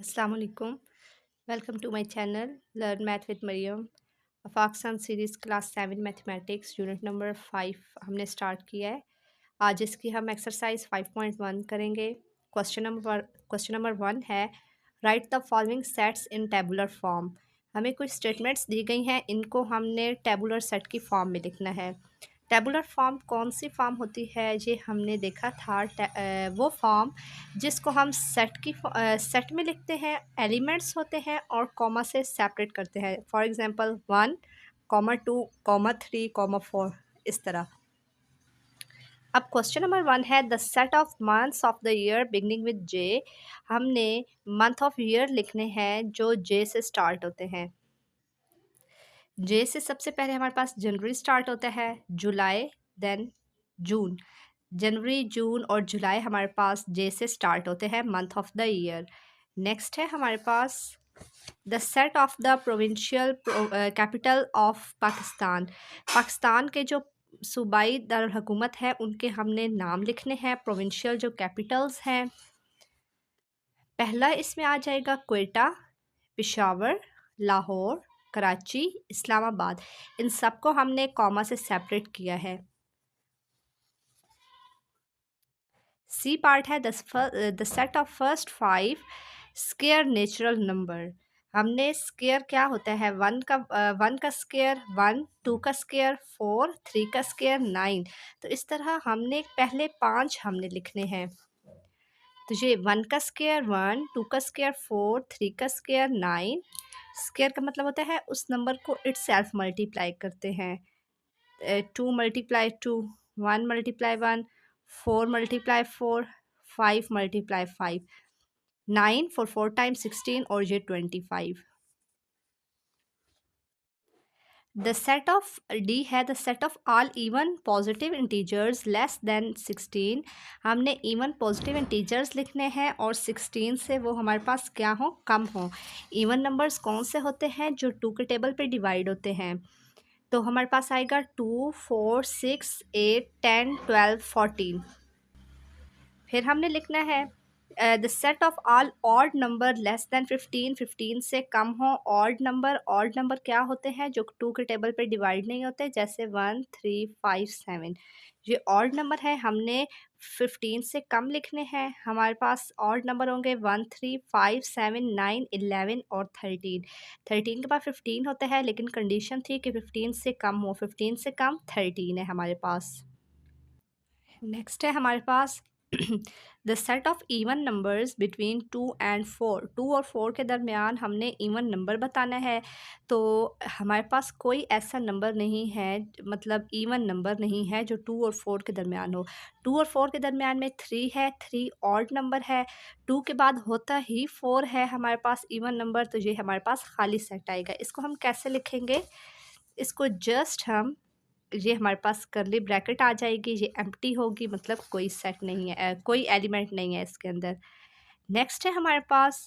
अस्सलाम वालेकुम। Welcome to my channel learn math with Mariam. अफाकसन series class 7 mathematics unit number 5 हमने स्टार्ट किया है। आज इसकी हम एक्सरसाइज 5.1 करेंगे। क्वेश्चन नंबर 1 है, right the following sets in tabular form. हमें कुछ स्टेटमेंट्स दी गई हैं, इनको हमने टेबुलर सेट की फॉर्म में लिखना है। टेबुलर फॉर्म कौन सी फॉर्म होती है, ये हमने देखा था। वो फॉर्म जिसको हम सेट में लिखते हैं, एलिमेंट्स होते हैं और कॉमा से सेपरेट करते हैं। फॉर एग्जांपल 1, 2, 3, 4 इस तरह। अब क्वेश्चन नंबर 1 है, the set of months of the year beginning with J. हमने मंथ ऑफ ईयर लिखने हैं जो जे से स्टार्ट होते हैं। जे से सबसे पहले हमारे पास जनवरी स्टार्ट होता है, जुलाई, देन जून। जनवरी, जून और जुलाई हमारे पास जे से स्टार्ट होते हैं, month of the year. Next है हमारे पास the set of the provincial capital of Pakistan. Pakistan के जो सूबाई दारुल-हुकूमत है उनके हमने नाम लिखने हैं, प्रोविंशियल जो कैपिटल्स हैं। पहला इसमें आ जाएगा क्वेटा, पेशावर, लाहौर, कराची, इस्लामाबाद। इन सबको हमने कॉमा से सेपरेट किया है। सी पार्ट है the set of first 5 square natural number. हमने स्क्वायर क्या होता है, वन का स्क्वायर 1, 2 का स्क्वायर 4, 3 का स्क्वायर 9। तो इस तरह हमने पहले 5 हमने लिखने हैं। तो ये 1 का स्क्वायर 1, 2 का स्क्वायर 4, 3 का स्क्वायर 9। स्क्वायर का मतलब होता है उस नंबर को इटसेल्फ मल्टीप्लाई करते हैं। 2 multiply 2, 1 multiply 1, 4 multiply 4, 5 multiply 5, 9 for 4 times 16 और ये 25। द सेट ऑफ डी है the set of all even positive integers less than 16। हमने इवन पॉजिटिव इंटीजर्स लिखने हैं और 16 से वो हमारे पास क्या हो, कम हो। इवन नंबर्स कौन से होते हैं, जो 2 के टेबल पे डिवाइड होते हैं। तो हमारे पास आएगा 2, 4, 6, 8, 10, 12, 14। फिर हमने लिखना है the set of all odd number less then 15, 15 से कम हो। ऑड नंबर क्या होते हैं, जो 2 के टेबल पे डिवाइड नहीं होते, जैसे 1, 3, 5, 7। ये ऑड नंबर है, हमने 15 से कम लिखने हैं। हमारे पास ऑड नंबर होंगे 1, 3, 5, 7, 9, 11 और 13। 13 के बाद 15 होता है, लेकिन कंडीशन थी कि 15 से कम हो। 15 से कम 13 है हमारे पास। नेक्स्ट है हमारे पास the set of even numbers between 2 and 4। 2 और 4 के दरमियान हमने इवन नंबर बताना है। तो हमारे पास कोई ऐसा नंबर नहीं है, मतलब इवन नंबर नहीं है जो 2 और 4 के दरमियान हो। 2 और 4 के दरमियान में 3 है, 3 ऑड नंबर है। 2 के बाद होता ही 4 है हमारे पास इवन नंबर, तो ये हमारे पास खाली सेट आएगा। इसको हम कैसे लिखेंगे, इसको जस्ट हम, ये हमारे पास करली ब्रैकेट आ जाएगी, ये एम्प्टी होगी, मतलब कोई सेट नहीं है, कोई एलिमेंट नहीं है इसके अंदर। नेक्स्ट है हमारे पास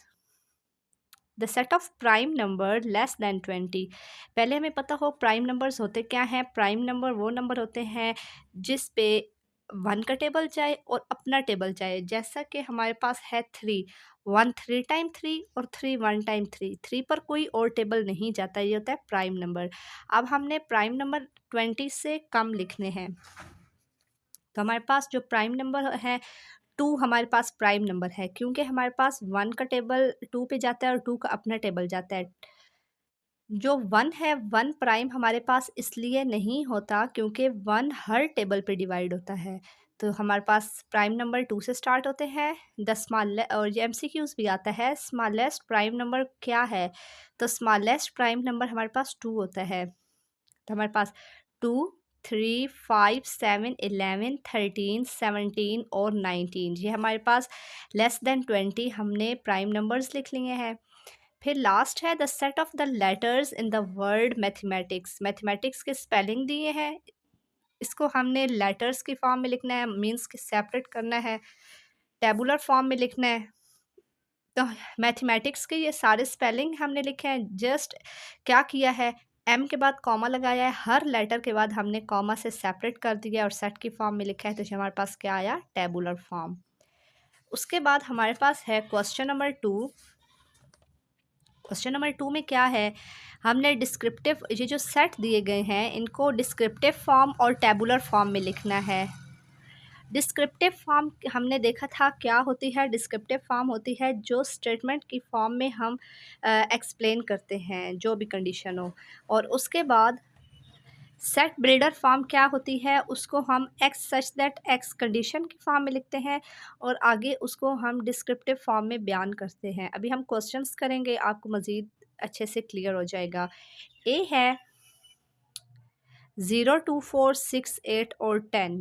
the set of prime number less than 20। पहले हमें पता हो प्राइम नंबर्स होते क्या हैं। प्राइम नंबर वो नंबर होते हैं जिस पे 1 का टेबल जाए और अपना टेबल जाए। जैसा कि हमारे पास है 3, 1 3 टाइम 3 और 3 1 टाइम 3। 3 पर कोई और टेबल नहीं जाता, ये होता है प्राइम नंबर। अब हमने प्राइम नंबर 20 से कम लिखने हैं। तो हमारे पास जो प्राइम नंबर है 2 हमारे पास प्राइम नंबर है, क्योंकि हमारे पास 1 का टेबल 2 पे जाता है और 2 का अपना टेबल जाता है। जो 1 है 1 प्राइम हमारे पास इसलिए नहीं होता क्योंकि 1 हर टेबल पे डिवाइड होता है। तो हमारे पास प्राइम नंबर 2 से स्टार्ट होते हैं। द स्मॉल और ये एमसीक्यूज भी आता है, स्मॉलेस्ट प्राइम नंबर क्या है। तो स्मॉलेस्ट प्राइम नंबर हमारे पास 2 होता है। तो हमारे पास 2, 3, 5, 7, 11, 13, 17 और 19, ये हमारे पास लेस देन 20 हमने प्राइम नंबर्स लिख लिए हैं। फिर लास्ट है the set of the letters in the word mathematics. Mathematics के स्पेलिंग दिए हैं, इसको हमने लेटर्स की फॉर्म में लिखना है, मीन्स के सेपरेट करना है, टेबुलर फॉर्म में लिखना है। तो मैथमेटिक्स के ये सारे स्पेलिंग हमने लिखे हैं। जस्ट क्या किया है, एम के बाद कॉमा लगाया है, हर लेटर के बाद हमने कॉमा से सेपरेट कर दिया और सेट की फॉर्म में लिखा है। तो हमारे पास क्या आया, टेबुलर फॉर्म। उसके बाद हमारे पास है क्वेश्चन नंबर 2। क्वेश्चन नंबर 2 में क्या है, हमने डिस्क्रिप्टिव ये जो सेट दिए गए हैं इनको डिस्क्रिप्टिव फॉर्म और टेबुलर फॉर्म में लिखना है। डिस्क्रिप्टिव फॉर्म हमने देखा था क्या होती है। डिस्क्रिप्टिव फॉर्म होती है जो स्टेटमेंट की फॉर्म में हम एक्सप्लेन करते हैं जो भी कंडीशन हो। और उसके बाद सेट बिल्डर फॉर्म क्या होती है, उसको हम x such that x condition की फॉर्म में लिखते हैं और आगे उसको हम डिस्क्रिप्टिव फॉर्म में बयान करते हैं। अभी हम क्वेश्चंस करेंगे, आपको मज़ीद अच्छे से क्लियर हो जाएगा। ए है 0 2 4 6 8 और 10।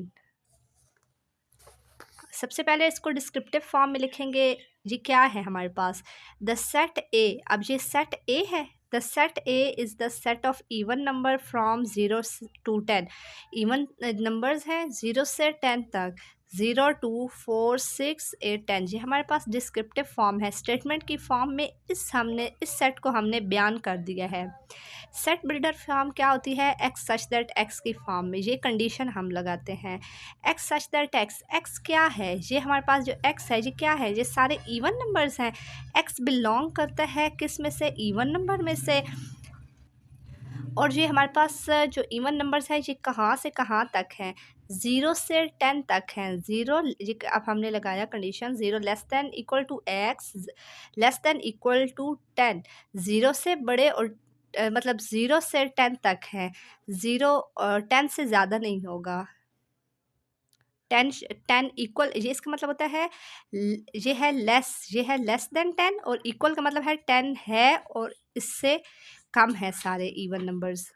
सबसे पहले इसको डिस्क्रिप्टिव फॉर्म में लिखेंगे। ये क्या है हमारे पास, द सेट ए। अब ये सेट ए है, the set A is the set of even number from 0 to 10। Even numbers हैं 0 से 10 तक, 0 2 4 6 8 10। ये हमारे पास डिस्क्रिप्टिव फॉर्म है। स्टेटमेंट की फॉर्म में इस सेट को हमने बयान कर दिया है। सेट बिल्डर फॉर्म क्या होती है, एक्स सच दैट एक्स की फॉर्म में ये कंडीशन हम लगाते हैं। X such that x, x क्या है, ये हमारे पास जो एक्स है ये क्या है, ये सारे इवन नंबर्स हैं। एक्स बिलोंग करता है किस में से, इवन नंबर में से। और ये हमारे पास जो इवन नंबर्स हैं ये कहाँ से कहाँ तक हैं, 0 से 10 तक हैं। ज़ीरो, अब हमने लगाया condition 0 less than equal to x less than equal to 10। 0 से बड़े और मतलब 0 से 10 तक हैं। 0 10 से ज़्यादा नहीं होगा। 10 इक्वल, ये इसका मतलब होता है ये है लेस देन 10 और इक्वल का मतलब है 10 है और इससे कम है सारे इवन नंबर्स।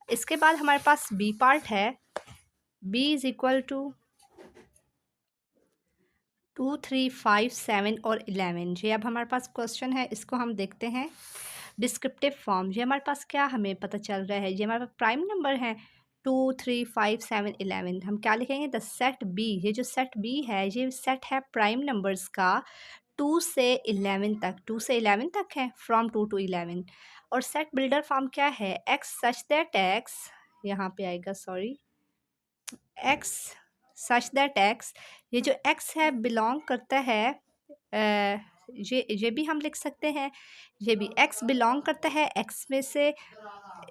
इसके बाद हमारे पास बी पार्ट है। बी इज़ इक्वल टू 2 3 5 7 और 11। ये अब हमारे पास क्वेश्चन है, इसको हम देखते हैं। डिस्क्रिप्टिव फॉर्म, ये हमारे पास क्या हमें पता चल रहा है, ये हमारे पास प्राइम नंबर है 2 3 5 7 11। हम क्या लिखेंगे, द सेट बी। ये जो सेट बी है ये सेट है प्राइम नंबर्स का 2 से 11 तक, 2 से 11 तक है, फ्रॉम 2 to 11। और सेट बिल्डर फॉर्म क्या है, एक्स सच दैट एक्स, यहाँ पे आएगा sorry, x such that x. ये जो एक्स है बिलोंग करता है ये भी हम लिख सकते हैं, ये भी एक्स बिलोंग करता है एक्स में से।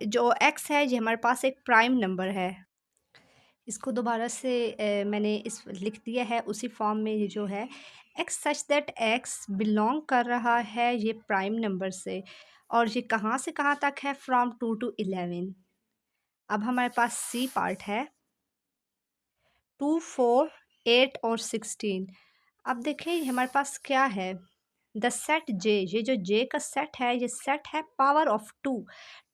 जो एक्स है ये हमारे पास एक प्राइम नंबर है। इसको दोबारा से मैंने इस लिख दिया है उसी फॉर्म में। ये जो है x such that x belong कर रहा है ये प्राइम नंबर से, और ये कहाँ से कहाँ तक है, फ्रॉम 2 to 11। अब हमारे पास सी पार्ट है 2 4 8 और 16। अब देखें हमारे पास क्या है, द सेट जे। ये जो जे का सेट है ये सेट है पावर ऑफ 2।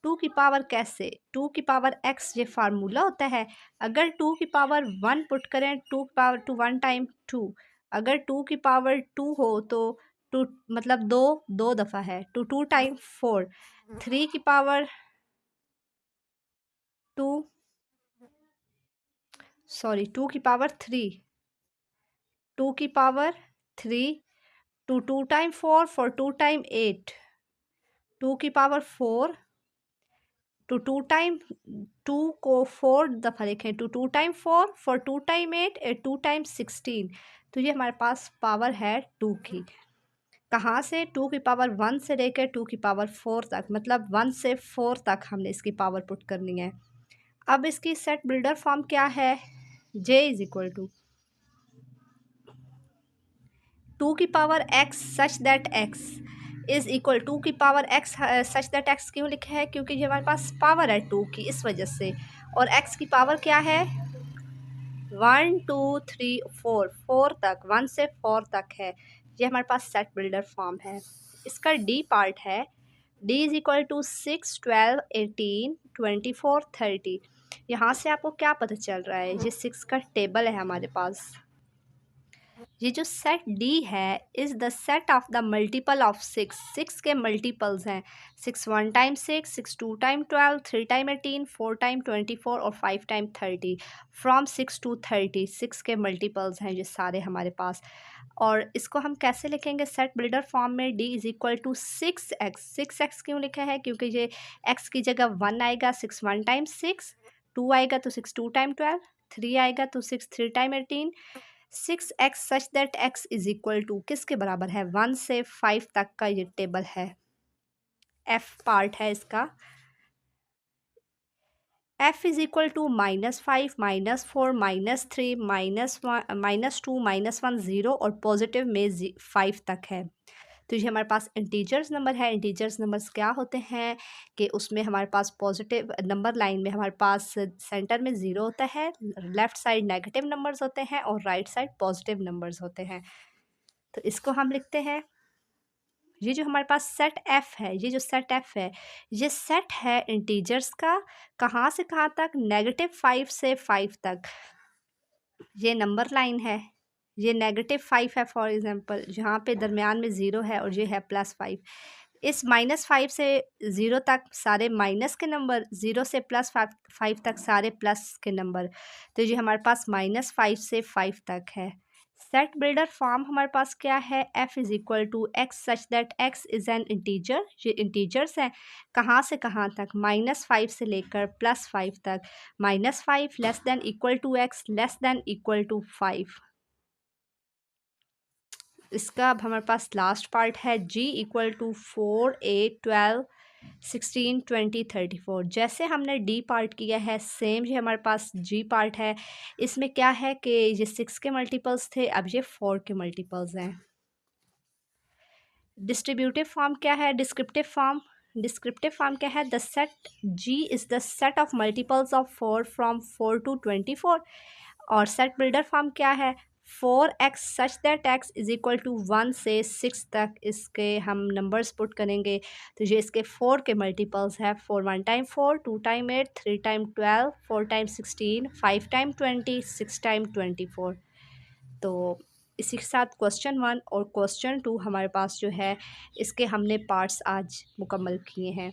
2 की पावर कैसे, 2 की पावर एक्स, ये फार्मूला होता है। अगर 2 की पावर 1 पुट करें, 2 की पावर 2 1 टाइम 2। अगर 2 की पावर 2 हो तो 2 मतलब दो दफ़ा है, 2 2 टाइम 4। 3 की पावर 2 सॉरी 2 की पावर 3, 2 की पावर 3, 2 2 टाइम 4, 4 2 टाइम 8, 2 की पावर 4, टू 2 टाइम 2 को 4 दफ़ा लिखें, 2 2 टाइम 4, 4 2 टाइम 8, 8 2 टाइम 16। तो ये हमारे पास पावर है 2 की। कहाँ से, 2 की पावर 1 से लेकर 2 की पावर 4 तक, मतलब 1 से 4 तक हमने इसकी पावर पुट करनी है। अब इसकी सेट बिल्डर फॉर्म क्या है, जे इज़ इक्वल टू 2 की power x such that x is equal 2 की power x such that x क्यों लिखा है, क्योंकि ये हमारे पास पावर है 2 की, इस वजह से। और एक्स की पावर क्या है, 1 2 3 4, 4 तक, 1 से 4 तक है। ये हमारे पास सेट बिल्डर फॉर्म है। इसका डी पार्ट है, डी इज़ इक्वल टू 6 12 18 24 30। यहाँ से आपको क्या पता चल रहा है, ये 6 का टेबल है हमारे पास। ये जो सेट डी है is the set of the multiple of 6। 6 के मल्टीपल्स हैं, 6 1 टाइम 6, 6 2 टाइम 12, 3 टाइम 18, 4 टाइम 24 और 5 टाइम 30। फ्रॉम 6 to 30 6 के मल्टीपल्स हैं ये सारे हमारे पास। और इसको हम कैसे लिखेंगे सेट बिल्डर फॉर्म में, D is equal to 6x। 6x क्यों लिखा है, क्योंकि ये x की जगह 1 आएगा, 6 1 टाइम 6, 2 आएगा तो 6 2 टाइम 12, 3 आएगा तो 6 3 time 18। 6x such that x is equal to किसके बराबर है, 1 से 5 तक का ये टेबल है। एफ पार्ट है इसका। एफ इज़ इक्वल टू -5 -4 -3 -2 -1 0 और पॉजिटिव में 5 तक है। तो ये हमारे पास इंटीजर्स नंबर है। इंटीजर्स नंबर्स क्या होते हैं कि उसमें हमारे पास पॉजिटिव नंबर लाइन में हमारे पास सेंटर में 0 होता है, लेफ़्ट साइड नेगेटिव नंबर्स होते हैं और राइट साइड पॉजिटिव नंबर्स होते हैं। तो इसको हम लिखते हैं, ये जो हमारे पास सेट एफ है, ये जो सेट एफ है, ये सेट है इंटीजर्स का। कहाँ से कहाँ तक? -5 से 5 तक। ये नंबर लाइन है, ये -5 है फॉर एग्जांपल, जहाँ पे दरमियान में 0 है और ये है +5। इस -5 से 0 तक सारे माइनस के नंबर, 0 से +5 तक सारे प्लस के नंबर। तो ये हमारे पास -5 से 5 तक है। सेट बिल्डर फॉर्म हमारे पास क्या है? f is equal to x such that x is an integer. ये इंटीजर्स हैं, कहाँ से कहाँ तक? -5 से लेकर +5 तक। -5 less than equal to x less than equal to 5। इसका अब हमारे पास लास्ट पार्ट है g इक्वल टू 4 8 12 16 20 34। जैसे हमने d पार्ट किया है सेम ये हमारे पास g पार्ट है। इसमें क्या है कि ये 6 के मल्टीपल्स थे, अब ये 4 के मल्टीपल्स हैं। डिस्ट्रीब्यूटिव फॉर्म क्या है? डिस्क्रिप्टिव फॉर्म क्या है? The set g is the set of multiples of 4 from 4 to 24। और सेट बिल्डर फॉर्म क्या है? 4x such that x is equal to 1 से 6 तक इसके हम नंबर्स पुट करेंगे। तो ये इसके 4 के मल्टीपल्स है। 4 1 time 4, 2 time 8, 3 time 12, 4 time 16, 5 time 20, 6 time 24। तो इसी के साथ क्वेश्चन 1 और क्वेश्चन 2 हमारे पास जो है इसके हमने पार्ट्स आज मुकम्मल किए हैं।